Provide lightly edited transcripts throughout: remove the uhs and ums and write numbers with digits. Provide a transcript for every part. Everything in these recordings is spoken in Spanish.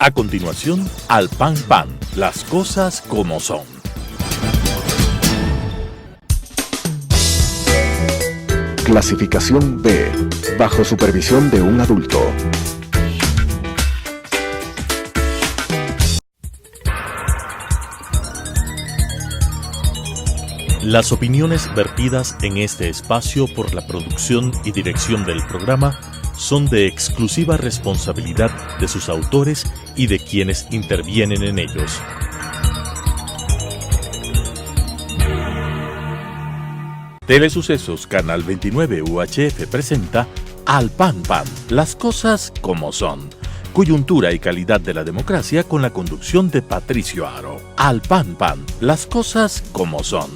A continuación, Al Pan Pan, las cosas como son. Clasificación B, bajo supervisión de un adulto. Las opiniones vertidas en este espacio por la producción y dirección del programa son de exclusiva responsabilidad de sus autores y de quienes intervienen en ellos. Telesucesos Canal 29 UHF presenta Al Pan Pan, las cosas como son. Coyuntura y calidad de la democracia con la conducción de Patricio Aro. Al Pan Pan, las cosas como son.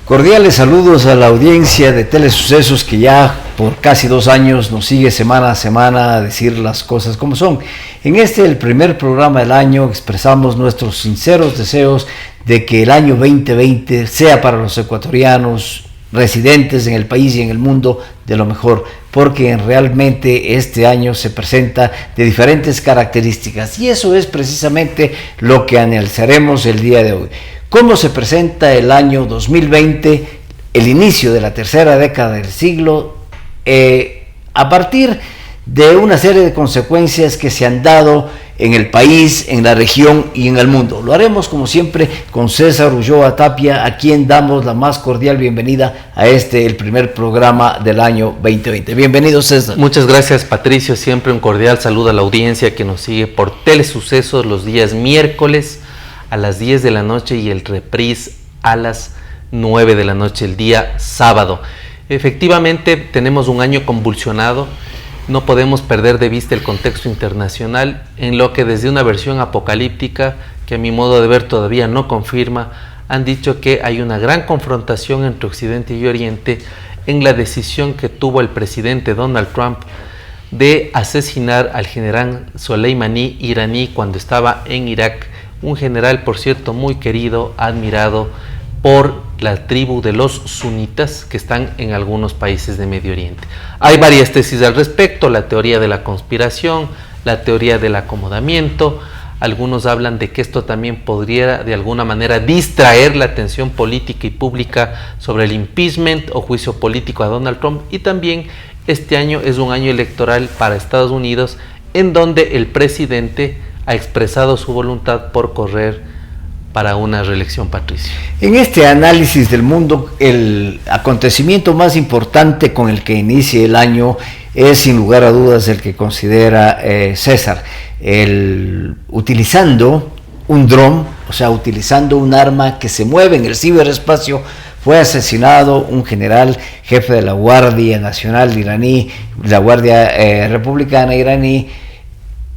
Cordiales saludos a la audiencia de Telesucesos que ya por casi 2 años nos sigue semana a semana a decir las cosas como son. En el primer programa del año, expresamos nuestros sinceros deseos de que el año 2020 sea para los ecuatorianos residentes en el país y en el mundo de lo mejor, porque realmente este año se presenta de diferentes características y eso es precisamente lo que analizaremos el día de hoy. ¿Cómo se presenta el año 2020, el inicio de la tercera década del siglo, a partir de una serie de consecuencias que se han dado en el país, en la región y en el mundo? Lo haremos como siempre con César Ulloa Tapia, a quien damos la más cordial bienvenida a el primer programa del año 2020. Bienvenido, César. Muchas gracias, Patricio. Siempre un cordial saludo a la audiencia que nos sigue por Telesucesos los días miércoles a las 10 de la noche y el reprise a las 9 de la noche el día sábado. Efectivamente, tenemos un año convulsionado. No podemos perder de vista el contexto internacional, en lo que desde una versión apocalíptica, que a mi modo de ver todavía no confirma, han dicho que hay una gran confrontación entre Occidente y Oriente en la decisión que tuvo el presidente Donald Trump de asesinar al general Soleimani iraní cuando estaba en Irak. Un general, por cierto, muy querido, admirado por la tribu de los sunitas que están en algunos países de Medio Oriente. Hay varias tesis al respecto: la teoría de la conspiración, la teoría del acomodamiento. Algunos hablan de que esto también podría de alguna manera distraer la atención política y pública sobre el impeachment o juicio político a Donald Trump, y también este año es un año electoral para Estados Unidos en donde el presidente ha expresado su voluntad por correr para una reelección, Patricio. En este análisis del mundo, el acontecimiento más importante con el que inicia el año es sin lugar a dudas el que considera César. Utilizando un dron, o sea, utilizando un arma que se mueve en el ciberespacio, fue asesinado un general jefe de la Guardia Nacional iraní, la Guardia Republicana iraní,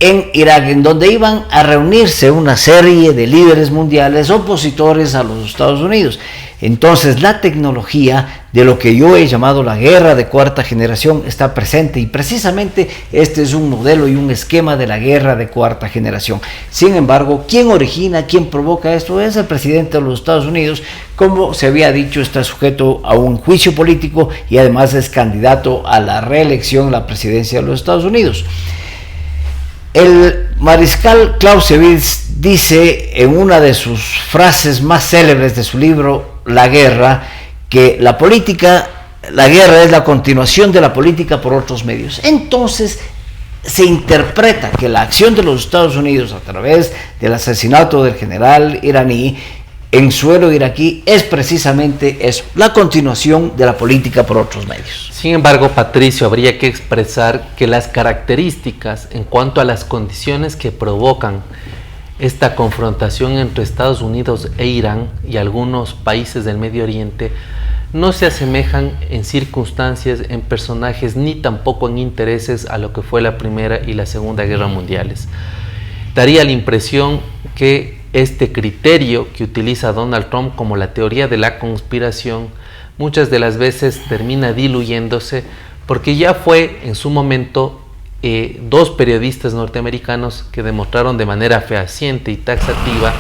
en Irak, en donde iban a reunirse una serie de líderes mundiales opositores a los Estados Unidos. Entonces, la tecnología de lo que yo he llamado la guerra de cuarta generación está presente, y precisamente este es un modelo y un esquema de la guerra de cuarta generación. Sin embargo, ¿quién origina, quién provoca esto? Es el presidente de los Estados Unidos. Como se había dicho, está sujeto a un juicio político y además es candidato a la reelección a la presidencia de los Estados Unidos. El mariscal Clausewitz dice en una de sus frases más célebres de su libro La Guerra, que la guerra es la continuación de la política por otros medios. Entonces se interpreta que la acción de los Estados Unidos a través del asesinato del general iraní en suelo iraquí es precisamente eso, la continuación de la política por otros medios. Sin embargo, Patricio, habría que expresar que las características en cuanto a las condiciones que provocan esta confrontación entre Estados Unidos e Irán y algunos países del Medio Oriente no se asemejan en circunstancias, en personajes, ni tampoco en intereses a lo que fue la Primera y la Segunda Guerra Mundiales. Daría la impresión que este criterio que utiliza Donald Trump como la teoría de la conspiración muchas de las veces termina diluyéndose, porque ya fue en su momento 2 periodistas norteamericanos que demostraron de manera fehaciente y taxativa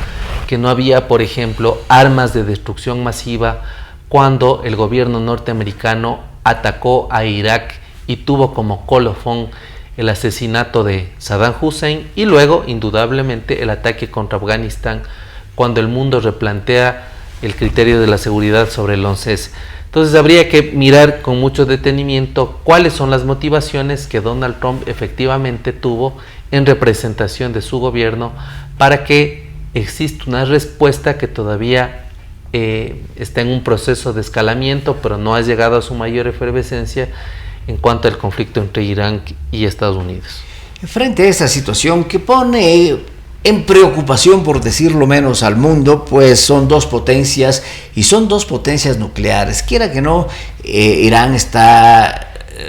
que no había, por ejemplo, armas de destrucción masiva cuando el gobierno norteamericano atacó a Irak y tuvo como colofón el asesinato de Saddam Hussein y luego, indudablemente, el ataque contra Afganistán, cuando el mundo replantea el criterio de la seguridad sobre el 11S. Entonces habría que mirar con mucho detenimiento cuáles son las motivaciones que Donald Trump efectivamente tuvo en representación de su gobierno para que exista una respuesta que todavía está en un proceso de escalamiento, pero no ha llegado a su mayor efervescencia en cuanto al conflicto entre Irán y Estados Unidos. Frente a esta situación que pone en preocupación, por decirlo menos, al mundo, pues son dos potencias, y son dos potencias nucleares. Quiera que no, Irán está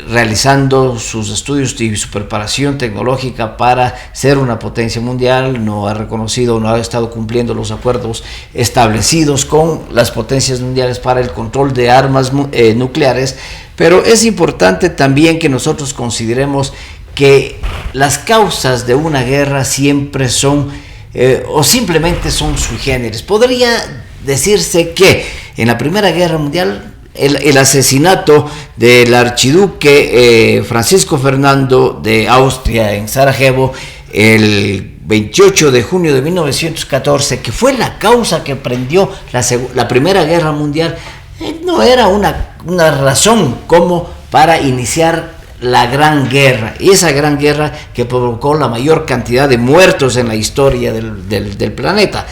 realizando sus estudios y su preparación tecnológica para ser una potencia mundial. No ha reconocido, no ha estado cumpliendo los acuerdos establecidos con las potencias mundiales para el control de armas nucleares, pero es importante también que nosotros consideremos que las causas de una guerra siempre son o simplemente son sui generis. Podría decirse que en la Primera Guerra Mundial el asesinato del archiduque Francisco Fernando de Austria en Sarajevo el 28 de junio de 1914, que fue la causa que prendió la Primera Guerra Mundial, no era una razón como para iniciar la Gran Guerra, y esa Gran Guerra que provocó la mayor cantidad de muertos en la historia del planeta.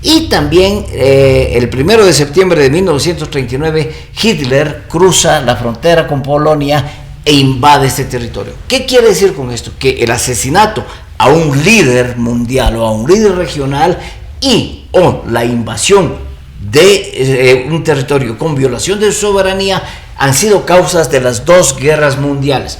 Y también el 1 de septiembre de 1939 Hitler cruza la frontera con Polonia e invade este territorio. ¿Qué quiere decir con esto? Que el asesinato a un líder mundial o a un líder regional o la invasión de un territorio con violación de su soberanía han sido causas de las dos guerras mundiales.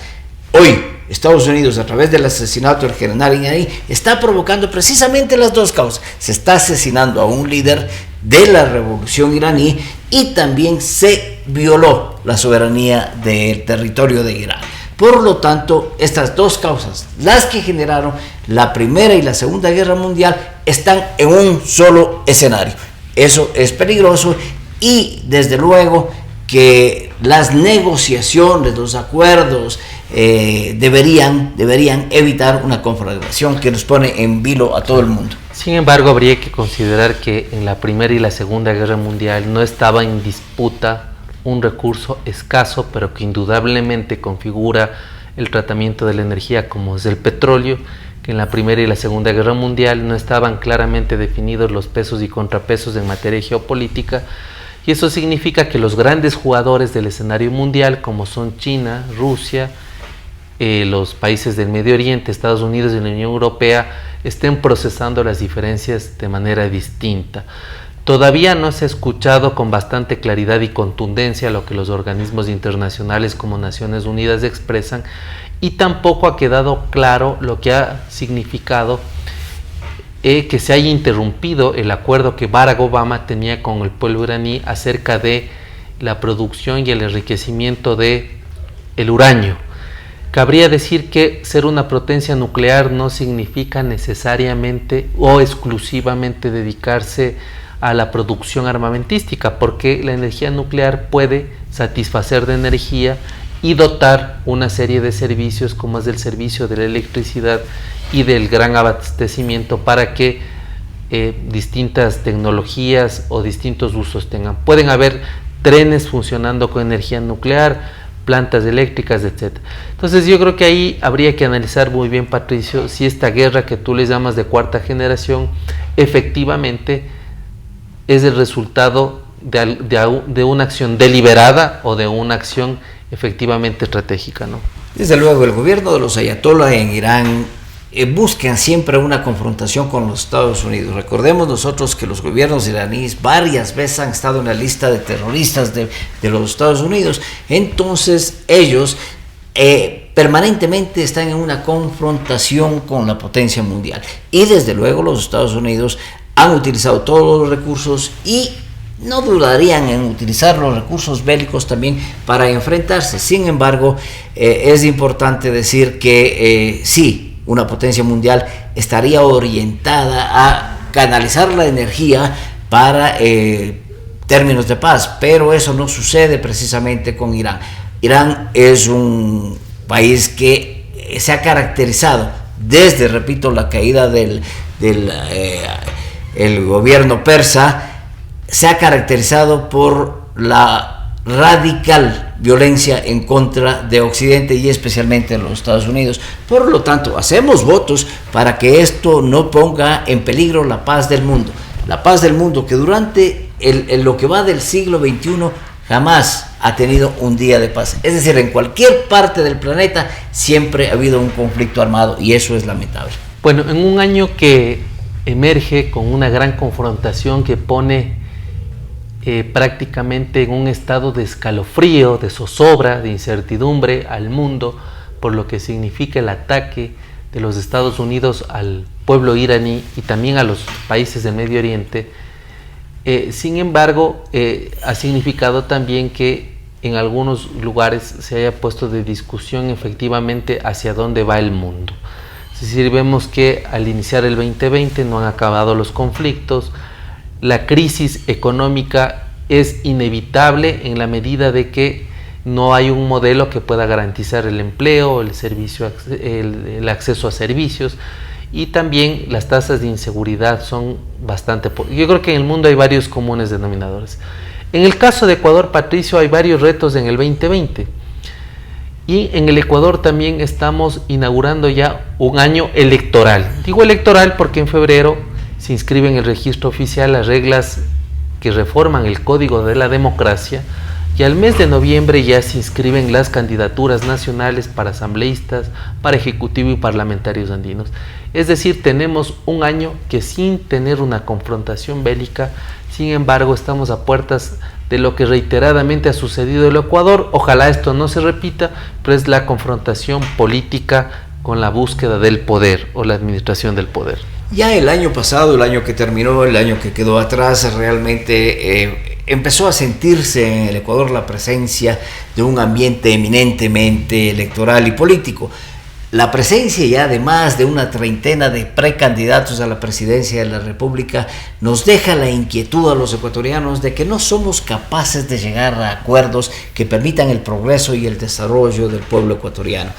Hoy Estados Unidos, a través del asesinato del general iraní, está provocando precisamente las dos causas. Se está asesinando a un líder de la revolución iraní y también se violó la soberanía del territorio de Irán. Por lo tanto, estas dos causas, las que generaron la Primera y la Segunda Guerra Mundial, están en un solo escenario. Eso es peligroso y desde luego que las negociaciones, los acuerdos deberían evitar una conflagración que nos pone en vilo a todo el mundo. Sin embargo, habría que considerar que en la Primera y la Segunda Guerra Mundial no estaba en disputa un recurso escaso, pero que indudablemente configura el tratamiento de la energía, como es el petróleo, que en la Primera y la Segunda Guerra Mundial no estaban claramente definidos los pesos y contrapesos en materia geopolítica, y eso significa que los grandes jugadores del escenario mundial, como son China, Rusia, los países del Medio Oriente, Estados Unidos y la Unión Europea, estén procesando las diferencias de manera distinta. Todavía no se ha escuchado con bastante claridad y contundencia lo que los organismos internacionales como Naciones Unidas expresan, y tampoco ha quedado claro lo que ha significado que se haya interrumpido el acuerdo que Barack Obama tenía con el pueblo iraní acerca de la producción y el enriquecimiento de el uranio. Cabría decir que ser una potencia nuclear no significa necesariamente o exclusivamente dedicarse a la producción armamentística, porque la energía nuclear puede satisfacer de energía y dotar una serie de servicios, como es el servicio de la electricidad y del gran abastecimiento, para que distintas tecnologías o distintos usos tengan. Pueden haber trenes funcionando con energía nuclear, plantas eléctricas, etc. Entonces yo creo que ahí habría que analizar muy bien, Patricio, si esta guerra que tú le llamas de cuarta generación efectivamente es el resultado de una acción deliberada o de una acción efectivamente estratégica, ¿no? Desde luego, el gobierno de los ayatolás en Irán buscan siempre una confrontación con los Estados Unidos. Recordemos nosotros que los gobiernos iraníes varias veces han estado en la lista de terroristas de los Estados Unidos. Entonces ellos permanentemente están en una confrontación con la potencia mundial. Y desde luego los Estados Unidos han utilizado todos los recursos y no dudarían en utilizar los recursos bélicos también para enfrentarse. Sin embargo, es importante decir que sí, una potencia mundial estaría orientada a canalizar la energía para términos de paz, pero eso no sucede precisamente con Irán. Irán es un país que se ha caracterizado desde, repito, la caída del gobierno persa, se ha caracterizado por la radical violencia en contra de Occidente y especialmente en los Estados Unidos. Por lo tanto, hacemos votos para que esto no ponga en peligro la paz del mundo. La paz del mundo que durante lo que va del siglo XXI jamás ha tenido un día de paz. Es decir, en cualquier parte del planeta siempre ha habido un conflicto armado y eso es lamentable. Bueno, en un año que emerge con una gran confrontación que pone prácticamente en un estado de escalofrío, de zozobra, de incertidumbre al mundo, por lo que significa el ataque de los Estados Unidos al pueblo iraní y también a los países del Medio Oriente. Sin embargo, ha significado también que en algunos lugares se haya puesto de discusión efectivamente hacia dónde va el mundo. Es decir, vemos que al iniciar el 2020 no han acabado los conflictos, la crisis económica es inevitable en la medida de que no hay un modelo que pueda garantizar el empleo, el acceso a servicios, y también las tasas de inseguridad son bastante... Yo creo que en el mundo hay varios comunes denominadores. En el caso de Ecuador, Patricio, hay varios retos en el 2020. Y en el Ecuador también estamos inaugurando ya un año electoral. Digo electoral porque en febrero se inscribe en el registro oficial las reglas que reforman el Código de la Democracia y al mes de noviembre ya se inscriben las candidaturas nacionales para asambleístas, para ejecutivo y parlamentarios andinos. Es decir, tenemos un año que sin tener una confrontación bélica, sin embargo estamos a puertas de lo que reiteradamente ha sucedido en el Ecuador. Ojalá esto no se repita, pero es la confrontación política con la búsqueda del poder o la administración del poder. Ya el año pasado, el año que terminó, el año que quedó atrás, realmente empezó a sentirse en el Ecuador la presencia de un ambiente eminentemente electoral y político. La presencia ya de más de una treintena de precandidatos a la presidencia de la República nos deja la inquietud a los ecuatorianos de que no somos capaces de llegar a acuerdos que permitan el progreso y el desarrollo del pueblo ecuatoriano.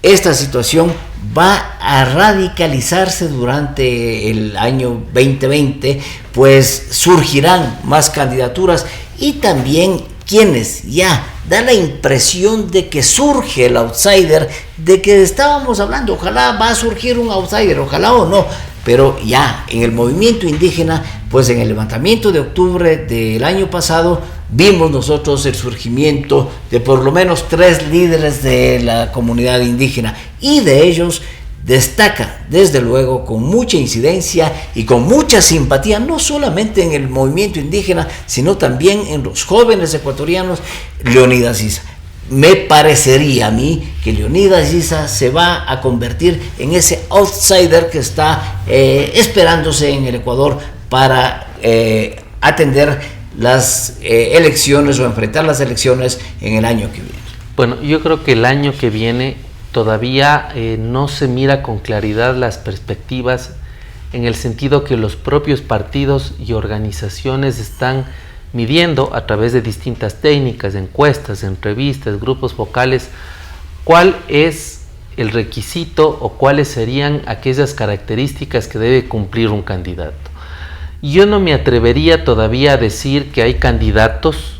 Esta situación va a radicalizarse durante el año 2020, pues surgirán más candidaturas y también quienes ya da la impresión de que surge el outsider, de que estábamos hablando, ojalá va a surgir un outsider, ojalá o no, pero ya en el movimiento indígena, pues en el levantamiento de octubre del año pasado, vimos nosotros el surgimiento de por lo menos 3 líderes de la comunidad indígena y de ellos destaca desde luego con mucha incidencia y con mucha simpatía, no solamente en el movimiento indígena, sino también en los jóvenes ecuatorianos, Leonidas Issa. Me parecería a mí que Leonidas Issa se va a convertir en ese outsider que está esperándose en el Ecuador para atender las elecciones o enfrentar las elecciones en el año que viene. Bueno, yo creo que el año que viene todavía no se mira con claridad las perspectivas, en el sentido que los propios partidos y organizaciones están midiendo a través de distintas técnicas, encuestas, entrevistas, grupos focales, cuál es el requisito o cuáles serían aquellas características que debe cumplir un candidato. Yo no me atrevería todavía a decir que hay candidatos,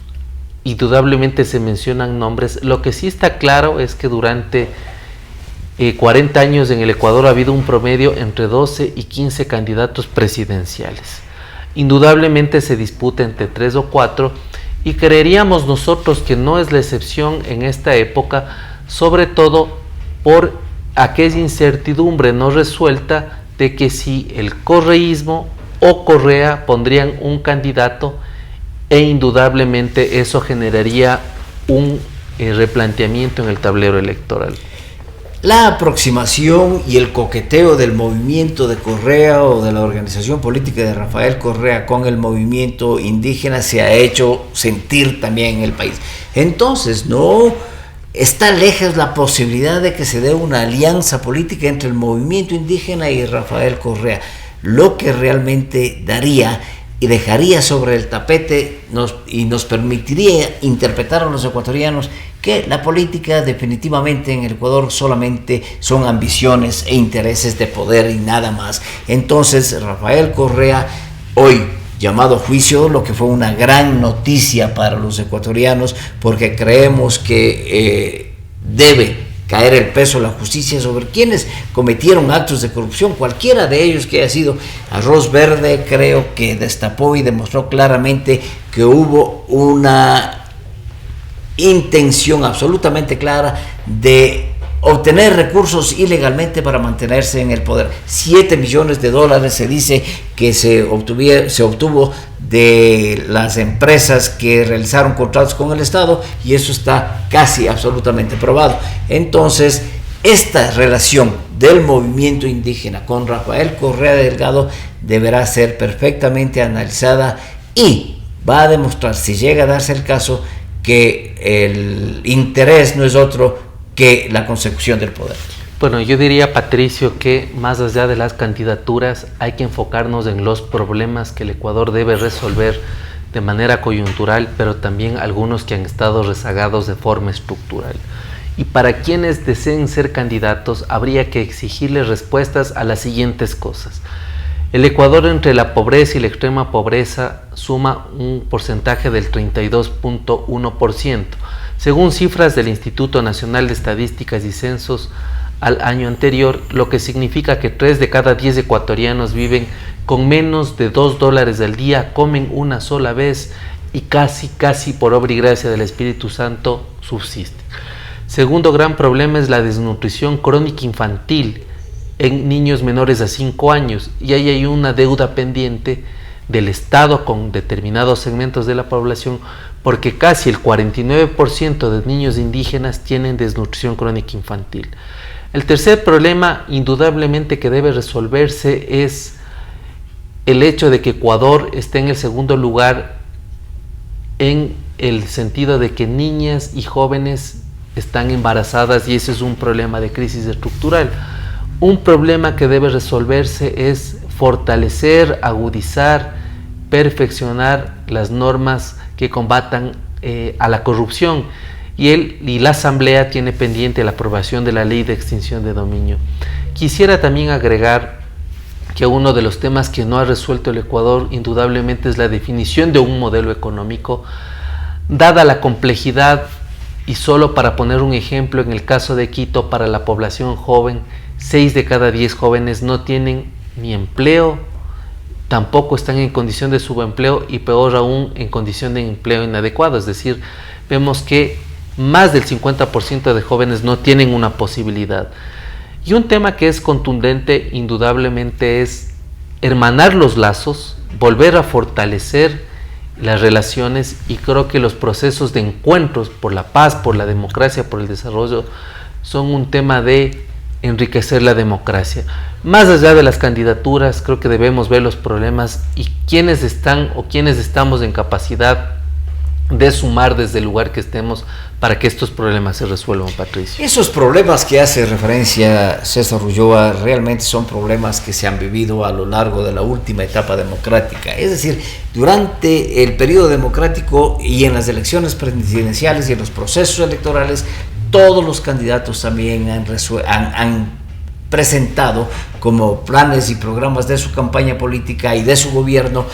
indudablemente se mencionan nombres. Lo que sí está claro es que durante 40 años en el Ecuador ha habido un promedio entre 12 y 15 candidatos presidenciales. Indudablemente se disputa entre 3 o 4 y creeríamos nosotros que no es la excepción en esta época, sobre todo por aquella incertidumbre no resuelta de que si el correísmo o Correa pondrían un candidato e indudablemente eso generaría un replanteamiento en el tablero electoral. La aproximación y el coqueteo del movimiento de Correa o de la organización política de Rafael Correa con el movimiento indígena se ha hecho sentir también en el país. Entonces, no está lejos la posibilidad de que se dé una alianza política entre el movimiento indígena y Rafael Correa, lo que realmente daría y dejaría sobre el tapete y nos permitiría interpretar a los ecuatorianos que la política definitivamente en el Ecuador solamente son ambiciones e intereses de poder y nada más. Entonces Rafael Correa, hoy llamado a juicio, lo que fue una gran noticia para los ecuatorianos, porque creemos que debe caer el peso de la justicia sobre quienes cometieron actos de corrupción, cualquiera de ellos que haya sido. Arroz Verde creo que destapó y demostró claramente que hubo una intención absolutamente clara de obtener recursos ilegalmente para mantenerse en el poder. 7 millones de dólares se dice que se obtuvo de las empresas que realizaron contratos con el Estado, y eso está casi absolutamente probado. Entonces, esta relación del movimiento indígena con Rafael Correa Delgado deberá ser perfectamente analizada y va a demostrar, si llega a darse el caso, que el interés no es otro que la consecución del poder. Bueno, yo diría, Patricio, que más allá de las candidaturas hay que enfocarnos en los problemas que el Ecuador debe resolver de manera coyuntural, pero también algunos que han estado rezagados de forma estructural. Y para quienes deseen ser candidatos, habría que exigirles respuestas a las siguientes cosas. El Ecuador, entre la pobreza y la extrema pobreza, suma un porcentaje del 32.1%, según cifras del Instituto Nacional de Estadísticas y Censos al año anterior, lo que significa que 3 de cada 10 ecuatorianos viven con menos de $2 al día, comen una sola vez y casi por obra y gracia del Espíritu Santo subsisten. Segundo gran problema es la desnutrición crónica infantil en niños menores a 5 años, y ahí hay una deuda pendiente del Estado con determinados segmentos de la población, porque casi el 49% de niños indígenas tienen desnutrición crónica infantil. El tercer problema, indudablemente, que debe resolverse es el hecho de que Ecuador esté en el segundo lugar en el sentido de que niñas y jóvenes están embarazadas, y ese es un problema de crisis estructural. Un problema que debe resolverse es fortalecer, agudizar, perfeccionar las normas que combatan a la corrupción, y la Asamblea tiene pendiente la aprobación de la ley de extinción de dominio. Quisiera también agregar que uno de los temas que no ha resuelto el Ecuador indudablemente es la definición de un modelo económico, dada la complejidad, y solo para poner un ejemplo, en el caso de Quito, para la población joven, 6 de cada 10 jóvenes no tienen ni empleo, tampoco están en condición de subempleo, y peor aún en condición de empleo inadecuado. Es decir, vemos que más del 50% de jóvenes no tienen una posibilidad. Y un tema que es contundente indudablemente es hermanar los lazos, volver a fortalecer las relaciones, y creo que los procesos de encuentros por la paz, por la democracia, por el desarrollo, son un tema de enriquecer la democracia. Más allá de las candidaturas, creo que debemos ver los problemas y quiénes están o quiénes estamos en capacidad de sumar desde el lugar que estemos para que estos problemas se resuelvan, Patricio. Esos problemas que hace referencia César Ulloa realmente son problemas que se han vivido a lo largo de la última etapa democrática. Es decir, durante el periodo democrático y en las elecciones presidenciales y en los procesos electorales, todos los candidatos también han presentado como planes y programas de su campaña política y de su gobierno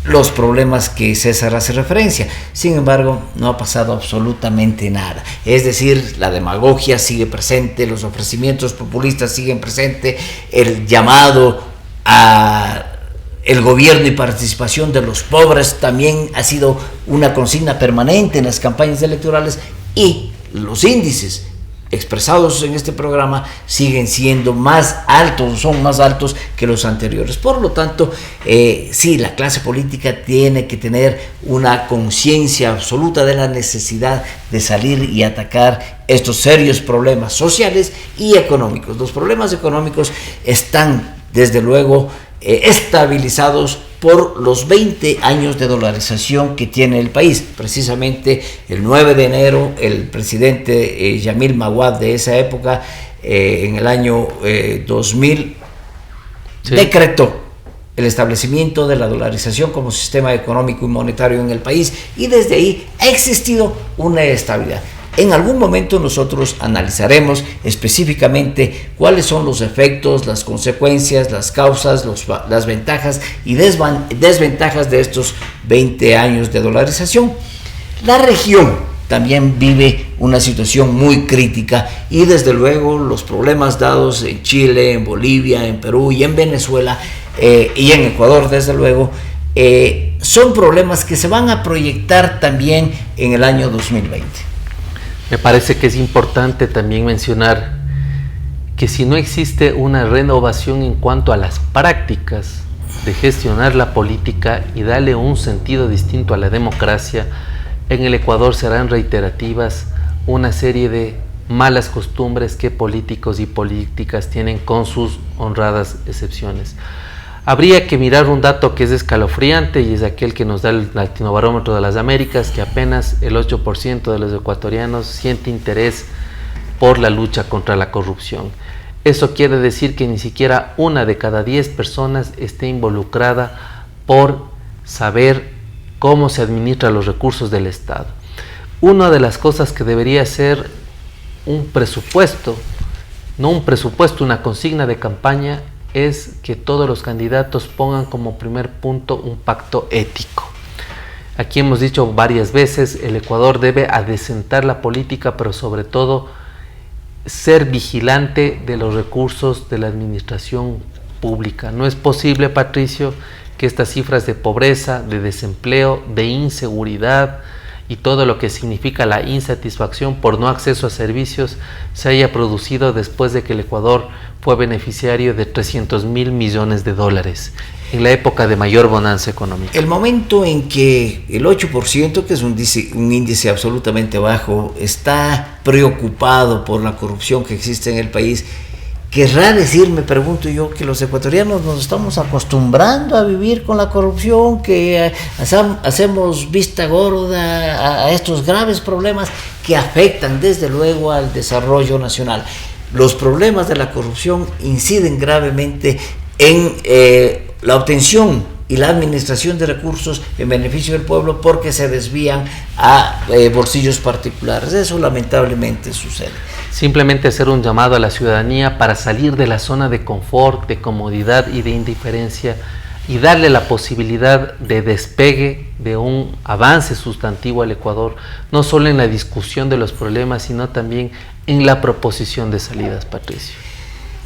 los problemas que César hace referencia. Sin embargo, no ha pasado absolutamente nada. Es decir, la demagogia sigue presente, los ofrecimientos populistas siguen presentes, el llamado a el gobierno y participación de los pobres también ha sido una consigna permanente en las campañas electorales, y los índices expresados en este programa siguen siendo más altos, son más altos que los anteriores. Por lo tanto, sí, la clase política tiene que tener una conciencia absoluta de la necesidad de salir y atacar estos serios problemas sociales y económicos. Los problemas económicos están, desde luego, estabilizados por los 20 años de dolarización que tiene el país. Precisamente el 9 de enero, el presidente Yamil Maguad de esa época, en el año 2000, decretó el establecimiento de la dolarización como sistema económico y monetario en el país, y desde ahí ha existido una estabilidad. En algún momento nosotros analizaremos específicamente cuáles son los efectos, las consecuencias, las causas, las ventajas y desventajas de estos 20 años de dolarización. La región también vive una situación muy crítica y desde luego los problemas dados en Chile, en Bolivia, en Perú y en Venezuela y en Ecuador desde luego son problemas que se van a proyectar también en el año 2020. Me parece que es importante también mencionar que si no existe una renovación en cuanto a las prácticas de gestionar la política y darle un sentido distinto a la democracia, en el Ecuador serán reiterativas una serie de malas costumbres que políticos y políticas tienen, con sus honradas excepciones. Habría que mirar un dato que es escalofriante y es aquel que nos da el Latinobarómetro de las Américas, que apenas el 8% de los ecuatorianos siente interés por la lucha contra la corrupción. Eso quiere decir que ni siquiera 1 de cada 10 personas esté involucrada por saber cómo se administran los recursos del Estado. Una de las cosas que debería ser un presupuesto, no un presupuesto, una consigna de campaña, es que todos los candidatos pongan como primer punto un pacto ético. Aquí hemos dicho varias veces, el Ecuador debe adecentar la política, pero sobre todo ser vigilante de los recursos de la administración pública. No es posible, Patricio, que estas cifras de pobreza, de desempleo, de inseguridad y todo lo que significa la insatisfacción por no acceso a servicios se haya producido después de que el Ecuador fue beneficiario de 300.000 millones de dólares en la época de mayor bonanza económica. El momento en que el 8%, que es un índice absolutamente bajo, está preocupado por la corrupción que existe en el país, querrá decir, me pregunto yo, que los ecuatorianos nos estamos acostumbrando a vivir con la corrupción, que hacemos vista gorda a estos graves problemas que afectan desde luego al desarrollo nacional. Los problemas de la corrupción inciden gravemente en la obtención y la administración de recursos en beneficio del pueblo porque se desvían a bolsillos particulares. Eso lamentablemente sucede. Simplemente hacer un llamado a la ciudadanía para salir de la zona de confort, de comodidad y de indiferencia y darle la posibilidad de despegue, de un avance sustantivo al Ecuador, no solo en la discusión de los problemas, sino también en la proposición de salidas, Patricio.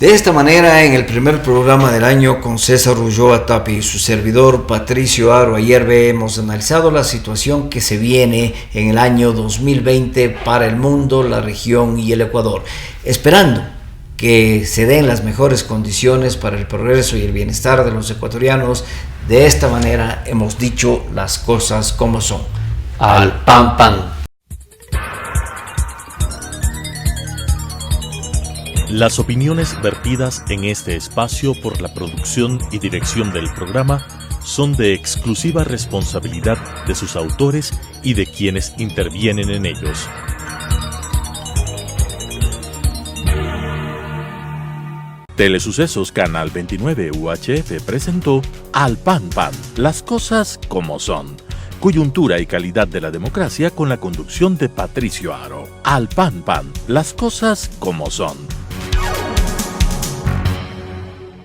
De esta manera, en el primer programa del año con César Ulloa Tapia y su servidor Patricio Aro Ayerbe hemos analizado la situación que se viene en el año 2020 para el mundo, la región y el Ecuador, esperando que se den las mejores condiciones para el progreso y el bienestar de los ecuatorianos. De esta manera hemos dicho las cosas como son. Al pan pan. Las opiniones vertidas en este espacio por la producción y dirección del programa son de exclusiva responsabilidad de sus autores y de quienes intervienen en ellos. Telesucesos Canal 29 UHF presentó Al Pan Pan, las cosas como son. Coyuntura y calidad de la democracia con la conducción de Patricio Aro. Al Pan Pan, las cosas como son.